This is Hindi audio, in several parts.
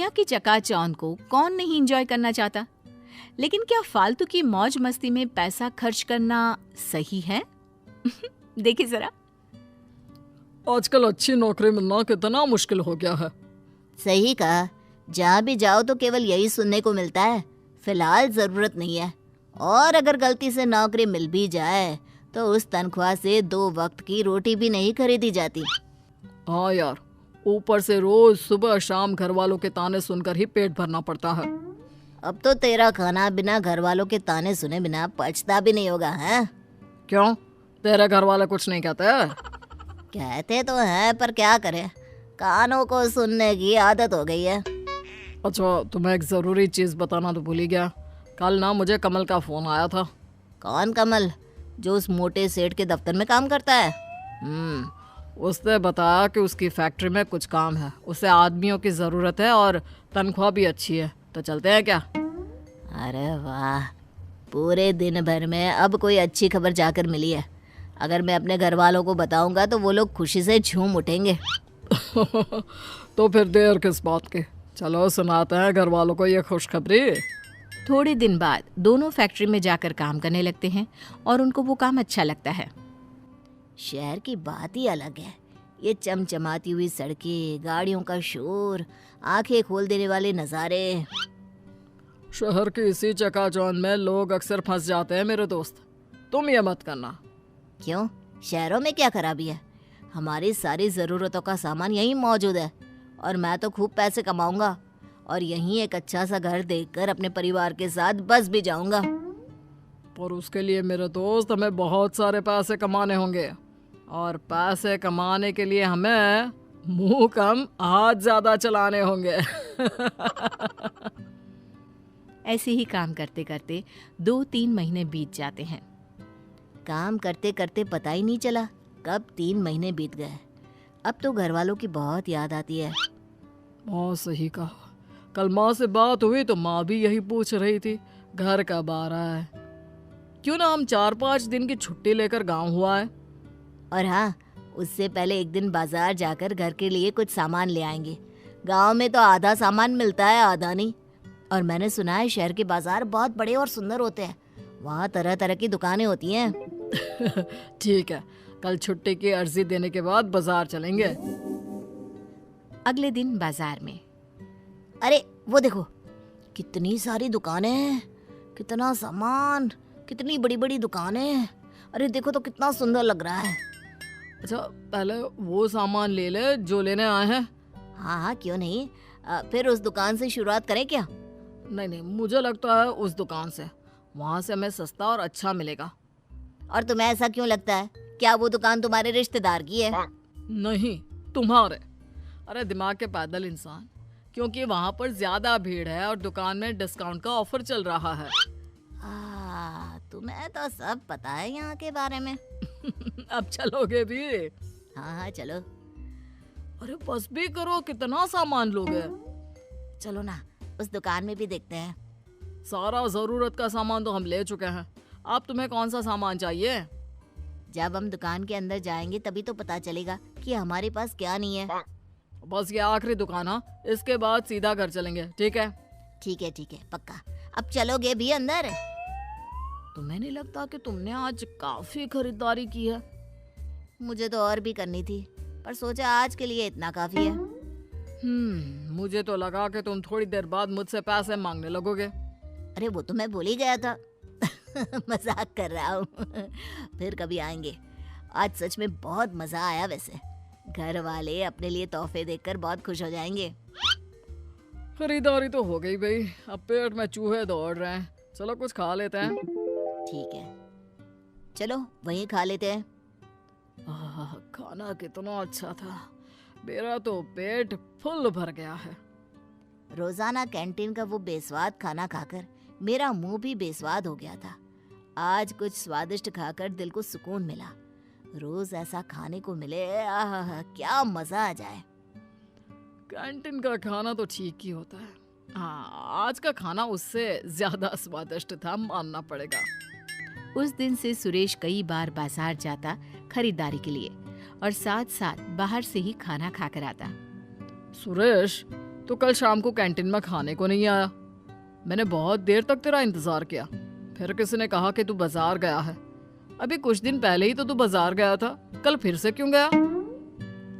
दुनिया की चकाचौंध को कौन नहीं एंजॉय करना चाहता, लेकिन क्या फालतू की मौज मस्ती में पैसा खर्च करना सही है? देखिए जरा। आजकल अच्छी नौकरी मिलना कितना मुश्किल हो गया है। सही कहा, जहाँ भी जाओ तो केवल यही सुनने को मिलता है, फिलहाल जरूरत नहीं है। और अगर गलती से नौकरी मिल भी जाए तो उस तनख्वाह से 2 वक्त की रोटी भी नहीं खरीदी जाती। हाँ यार, ऊपर से रोज सुबह शाम घर वालों के ताने सुनकर ही पेट भरना पड़ता है। अब तो तेरा खाना बिना घर वालों के ताने सुने बिना पचता भी नहीं होगा, हैं? क्यों, तेरे घर वाले कुछ नहीं कहते? कहते तो हैं, पर क्या करें, कानों को सुनने की आदत हो गई है। अच्छा, तुम्हें एक जरूरी चीज बताना तो भूल ही गया। कल ना मुझे कमल का फोन आया था। कौन कमल? जो उस मोटे सेठ के दफ्तर में काम करता है? उसने बताया कि उसकी फैक्ट्री में कुछ काम है, उसे आदमियों की ज़रूरत है और तनख्वाह भी अच्छी है, तो चलते हैं क्या? अरे वाह, पूरे दिन भर में अब कोई अच्छी खबर जाकर मिली है। अगर मैं अपने घर वालों को बताऊंगा तो वो लोग खुशी से झूम उठेंगे। तो फिर देर किस बात की, चलो सुनाते हैं घर वालों को ये खुशखबरी। थोड़े दिन बाद दोनों फैक्ट्री में जाकर काम करने लगते हैं और उनको वो काम अच्छा लगता है। शहर की बात ही अलग है। ये चमचमाती हुई सड़कें, गाड़ियों का शोर, आंखें खोल देने वाले नज़ारे। शहर की इसी चकाचौंध में लोग अक्सर फंस जाते हैं मेरे दोस्त, तुम ये मत करना। क्यों, शहरों में क्या खराबी है? हमारी सारी ज़रूरतों का सामान यहीं मौजूद है और मैं तो खूब पैसे कमाऊंगा और यहीं एक अच्छा सा घर देखकर अपने परिवार के साथ बस भी जाऊंगा। पर उसके लिए मेरे दोस्त हमें बहुत सारे पैसे कमाने होंगे, और पैसे कमाने के लिए हमें मुंह कम हाथ ज़्यादा चलाने होंगे। ऐसे ही काम करते करते 2-3 महीने बीत जाते हैं। काम करते करते पता ही नहीं चला कब 3 महीने बीत गए। अब तो घर वालों की बहुत याद आती है। हाँ सही कहा, कल माँ से बात हुई तो माँ भी यही पूछ रही थी घर कब आ रहा है। क्यों ना हम 4-5 दिन की छुट्टी लेकर गांव हुआ है। और हाँ, उससे पहले एक दिन बाजार जाकर घर के लिए कुछ सामान ले आएंगे। गांव में तो आधा सामान मिलता है, आधा नहीं। और मैंने सुना है शहर के बाजार बहुत बड़े और सुंदर होते हैं, वहाँ तरह तरह की दुकानें होती हैं। ठीक है, कल छुट्टी की अर्जी देने के बाद बाजार चलेंगे। अगले दिन बाजार में, अरे वो देखो, कितनी सारी दुकानें हैं, कितना सामान, कितनी बड़ी बड़ी दुकानें। अरे देखो तो कितना सुंदर लग रहा है। अच्छा, पहले वो सामान ले ले जो लेने आए हैं। हाँ हाँ, क्यों नहीं। फिर उस दुकान से शुरुआत करें क्या? नहीं नहीं, मुझे लगता है उस दुकान से, वहाँ से हमें सस्ता और अच्छा मिलेगा। और तुम्हें ऐसा क्यों लगता है? क्या वो दुकान तुम्हारे रिश्तेदार की है? नहीं, तुम्हारे। अरे दिमाग के पैदल इंसान, क्योंकि वहाँ पर ज्यादा भीड़ है और दुकान में डिस्काउंट का ऑफर चल रहा है। तुम्हें तो सब पता है यहाँ के बारे में। अब चलोगे भी? हाँ हाँ चलो। अरे बस भी करो, कितना सामान लोगे? चलो ना, उस दुकान में भी देखते हैं। सारा जरूरत का सामान तो हम ले चुके हैं, अब तुम्हें कौन सा सामान चाहिए? जब हम दुकान के अंदर जाएंगे तभी तो पता चलेगा कि हमारे पास क्या नहीं है। बस ये आखिरी दुकान है, इसके बाद सीधा घर चलेंगे, ठीक है? ठीक है, पक्का। अब चलोगे भी अंदर? तुम्हें नहीं लगता कि तुमने आज काफी खरीदारी की है? मुझे तो और भी करनी थी, पर सोचा आज के लिए इतना काफी है। मुझे तो लगा कि तुम थोड़ी देर बाद मुझसे पैसे मांगने लगोगे। अरे वो तो मैं भूल ही गया था। मजाक कर रहा हूँ। फिर कभी आएंगे। आज सच में बहुत मजा आया। वैसे घर वाले अपने लिए तोहफे देखकर बहुत खुश हो जाएंगे। खरीदारी तो हो गई भाई, अब पेट में चूहे दौड़ रहे हैं, चलो कुछ खा लेते हैं। ठीक है, चलो वहीं खा लेते हैं। खाना कितना अच्छा था, मेरा तो पेट फुल भर गया है। रोजाना कैंटीन का वो बेस्वाद खाना खाकर मेरा मुंह भी बेस्वाद हो गया था। आज कुछ स्वादिष्ट खाकर दिल को सुकून मिला। रोज ऐसा खाने को मिले, क्या मजा आ जाए। कैंटीन का खाना तो ठीक ही होता है, हाँ आज का खाना उससे ज्यादा स्वादिष्ट था, मानना पड़ेगा। उस दिन से सुरेश कई बार बाजार जाता खरीदारी के लिए और साथ साथ बाहर से ही खाना खाकर आता। सुरेश, तो कल शाम को कैंटीन में खाने को नहीं आया। मैंने बहुत देर तक तेरा इंतजार किया। फिर किसी ने कहा कि तू बाजार गया है। अभी कुछ दिन पहले ही तो तू बाजार गया था, कल फिर से क्यों गया?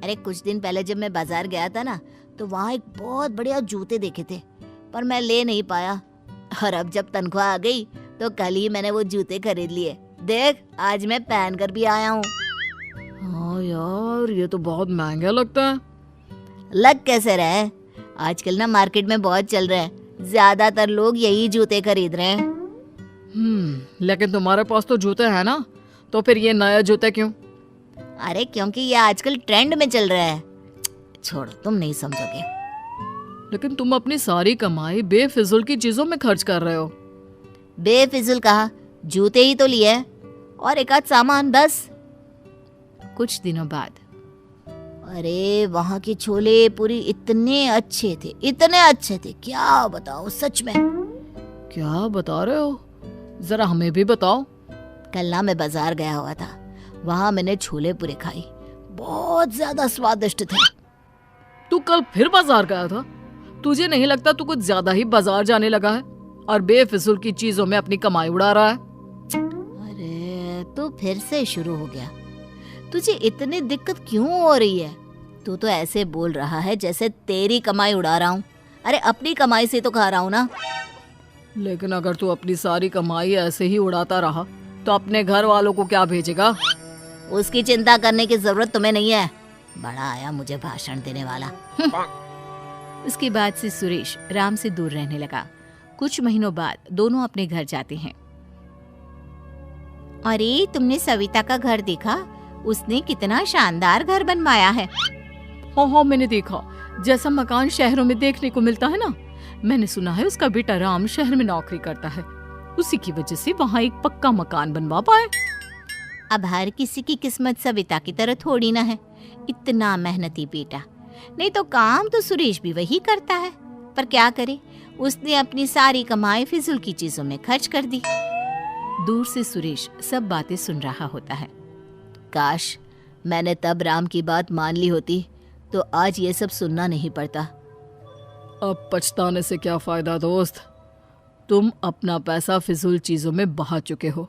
अरे कुछ दिन पहले जब मैं बाजार गया था ना, तो वहाँ एक बहुत बढ़िया जूते देखे थे, पर मैं ले नहीं पाया। और अब जब तनख्वाह आ गई तो कल ही मैंने वो जूते खरीद लिए। देख, आज मैं पहन कर भी आया हूँ। हाँ यार, ये तो बहुत महंगा लगता है। लग कैसे रहे? आजकल ना मार्केट में बहुत चल रहे हैं, ज्यादातर लोग यही जूते खरीद रहे हैं। लेकिन तुम्हारे पास तो जूते हैं ना, तो फिर ये नए जूते क्यों? अरे क्योंकि ये आजकल ट्रेंड में चल रहा है। छोड़ो, तुम नहीं समझोगे। लेकिन तुम अपनी सारी कमाई बेफिजुल की चीजों में खर्च कर रहे हो। बेफिजुल कहा, जूते ही तो लिए और एक आध सामान बस। कुछ दिनों बाद अरे वहाँ के छोले पूरी इतने अच्छे थे, इतने अच्छे थे, क्या बताओ सच में। क्या बता रहे हो? जरा हमें भी बताओ। कल ना मैं बाजार गया हुआ था, वहाँ मैंने छोले पूरे खाई, बहुत ज्यादा स्वादिष्ट थे। तू कल फिर बाजार गया था? तुझे नहीं लगता तू कुछ ज्यादा ही बाजार जाने लगा है और बेफिजुल की चीजों में अपनी कमाई उड़ा रहा है? अरे तू फिर से शुरू हो गया। तुझे इतनी दिक्कत क्यों हो रही है? तू तो ऐसे बोल रहा है जैसे तेरी कमाई उड़ा रहा हूँ। अरे अपनी कमाई से तो खा रहा हूँ ना। लेकिन अगर तू अपनी सारी कमाई ऐसे ही उड़ाता रहा तो अपने घर वालों को क्या भेजेगा? उसकी चिंता करने की जरूरत तुम्हें नहीं है। बड़ा आया मुझे भाषण देने वाला। उसके बाद से सुरेश राम से दूर रहने लगा। कुछ महीनों बाद दोनों अपने घर जाते हैं। अरे तुमने सविता का घर देखा? उसने कितना शानदार घर बनवाया है। हाँ, मैंने देखा। जैसा मकान शहरों में देखने को मिलता है ना। मैंने सुना है उसका बेटा राम शहर में नौकरी करता है, उसी की वजह से वहाँ एक पक्का मकान बनवा पाए। अब हर किसी की किस्मत सविता की तरह थोड़ी ना है। इतना मेहनती बेटा, नहीं तो काम तो सुरेश भी वही करता है, पर क्या करे, उसने अपनी सारी कमाई फिजूल की चीजों में खर्च कर दी। दूर से सुरेश सब बातें सुन रहा होता है। काश मैंने तब राम की बात मान ली होती तो आज ये सब सुनना नहीं पड़ता। अब पछताने से क्या फायदा दोस्त? तुम अपना पैसा फिजूल चीजों में बहा चुके हो।